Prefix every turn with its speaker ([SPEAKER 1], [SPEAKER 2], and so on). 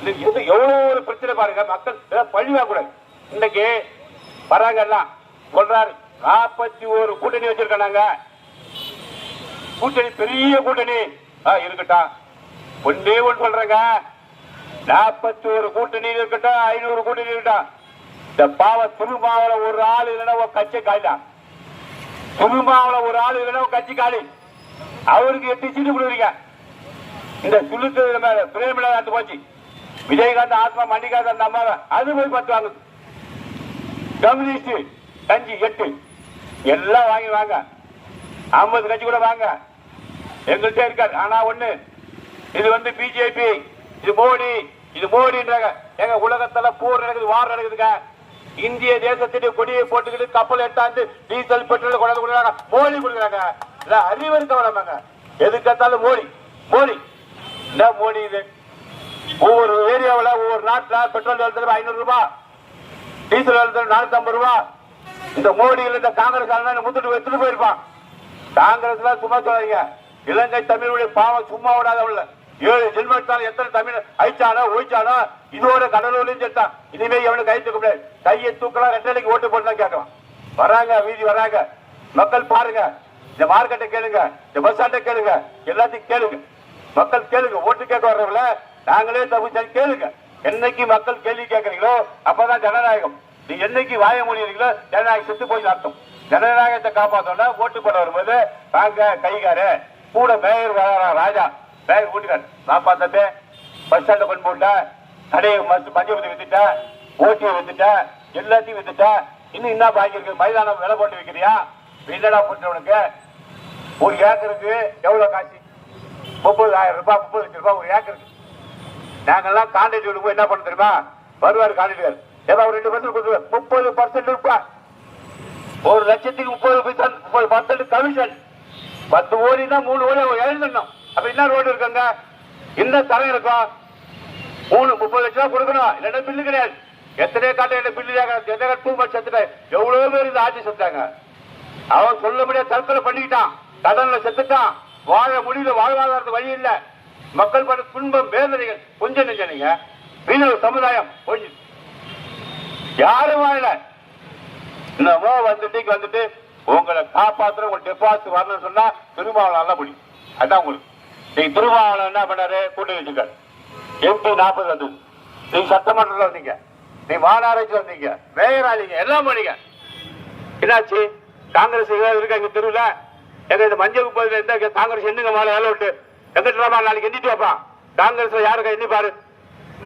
[SPEAKER 1] எவ்வளவு ஒரு பிரச்சனை பாருங்க. மக்கள் பழிவா கூட இன்னைக்கு வராங்க எல்லாம் சொல்றாரு 41 கூட்டணி வச்சிருக்காங்க. கூட்டணி பெரிய கூட்டணி இருக்கட்டும். ஒன்னே ஒன்று சொல்றாங்க, 41 கூட்டணி இருக்கட்டும், 500 கூட்டணி இருக்கட்டும். இந்த பாவ திருமாவள ஒரு ஆள் இல்லைன்னா ஒரு கட்சி காலிதான். திருமாவள ஒரு ஆள் இல்லைன்னா ஒரு கட்சி காலி. அவருக்கு 8 சீட்டு கொடுக்குறீங்க. இந்த சுழுத்து பிரேமில போச்சு. விஜயகாந்த் ஆத்மா மணிகாந்த் அந்த அம்மா அது போய் 10 வாங்குது. கம்யூனிஸ்ட் கஞ்சி 8 எல்லாம் வாங்கி வாங்க. 50 கட்சி கூட வாங்க எங்கள்கிட்ட இருக்காரு. ஆனா ஒண்ணு, இது பிஜேபி, இது மோடின்றாங்க. எங்க உலகத்துல போர் நடக்குது, வார் நடக்குதுங்க. இந்திய தேசத்திலே கொடியை போட்டுக்கிட்டு கப்பல் எட்டாந்து டீசல் பெட்ரோல் கொண்டாந்து கொடுக்குறாங்க. மோடி கொடுக்குறாங்க. அறிவருக்கு கவனமாங்க. எதுக்கத்தாலும் மோடி என்ன மோடி? இது ஒவ்வொரு ஏரியாவில் ஒவ்வொரு நாட்டில் பெட்ரோல் விலை 500 ரூபாய், டீசல் விலை 450 ரூபாய். இந்த மோடியில் இந்த காங்கிரஸ் முத்துட்டு எடுத்துட்டு போயிருப்பான். காங்கிரஸ் சும்மா சொல்லாதீங்க. இலங்கை தமிழுடைய பாவம் சும்மா விடாத. 7 ஜென்மத்தால் எத்தனை தமிழ் அழிச்சானோ ஒழிச்சானோ இதோட கடலூர்லயும் சேர்த்தான். இனிமே எவனுக்கு கை தூக்க முடியாது. கையை தூக்கலாம், ரெட்டலைக்கு ஓட்டு போட்டு கேட்கலாம். வராங்க, வீதி வராங்க. மக்கள் பாருங்க. இந்த மார்க்கெட்டை கேளுங்க, இந்த பஸ் ஸ்டாண்டை கேளுங்க, எல்லாத்தையும் கேளுங்க. மக்கள் கேளுங்க. ஓட்டு கேட்க வர்றவங்கள நாங்களே தப்பு கேளுங்க. என்னைக்கு மக்கள் கேள்வி கேட்கறீங்களோ அப்பதான் ஜனநாயகம். நீ என்னைக்கு வாய மொழியீங்களோ ஜனநாயகம் செத்து போய் அர்த்தம். ஜனநாயகத்தை காப்பாற்றோம்னா ஓட்டு போட வரும்போது வாங்க கைகாரு கூட மேயர் ராஜா மேயர் கூட்டிக்காரு. நான் பார்த்தே பஸ் ஸ்டாண்ட கொண்டு போட்டேன், கடையை மஞ்சள் வித்துட்டேன், ஓட்டியை வித்துட்டேன், எல்லாத்தையும் வித்துட்டேன். இன்னும் என்ன பாக்கி இருக்கு? மைதானம் விலை போட்டு வைக்கிறியா? என்னடா போட்டவனுக்கு ஒரு ஏக்கருக்கு எவ்வளவு காசு? 30,000 ரூபாய், 30 லட்சம் ரூபாய் ஒரு ஏக்கருக்கு. நாங்கெல்லாம் கான்ட்ராக்ட் போய் என்ன பண்ண தெரியுமா? வருவாரு கான்ட்ராக்டர், ஏதாவது 2% கொடுத்துருவார். 30% ரூபாய். 1 லட்சத்துக்கு 30% கமிஷன். 10 ஓடினா 3 ஓடி எழுதணும். அப்ப என்ன ரோடு இருக்காங்க? என்ன தரம் இருக்கும்? 30 லட்சம் ரூபாய் கொடுக்கணும், இல்லைன்னா பில்லு கிடையாது. எத்தனை காட்ட பில்லு 2 மணி செத்துட்ட. எவ்வளவு பேர் இந்த ஆட்சி செத்தாங்க. அவன் சொல்ல முடியாது, தற்கொலை பண்ணிக்கிட்டான், கடன்ல செத்துட்டான், வாழ முடியல, வாழ்வாதாரத்து வழி இல்ல. மக்கள் பட துன்பம் வேதனைகள் கொஞ்சம் நெஞ்சனீங்க. மீனவ சமுதாயம் கொஞ்சம் யாரும் வாழல. இன்னமோ வந்துட்டு உங்களை காப்பாற்ற உங்க டெபாசிட் வரணும்னு சொன்னா திருமாவளவன் நல்லா முடியும். அதான் உங்களுக்கு. நீங்க திருமாவளவன் என்ன பண்ணாரு? கூட்டணி வச்சுக்காரு. MP 40 வந்து நீங்க சட்டமன்றத்தில் வந்தீங்க, நீ மாநகராட்சி வந்தீங்க, மேயர் ஆளீங்க, எல்லாம் பண்ணீங்க. என்னாச்சு? காங்கிரஸ் இருக்கா எங்க தெருவில்? எங்க இந்த மஞ்சள் குப்பையில் காங்கிரஸ் என்னங்க மேல வேலை விட்டு எங்கிட்ட நாளைக்கு எண்ணிட்டு வைப்பான். காங்கிரஸ் யாருக்கா எண்ணி பாரு.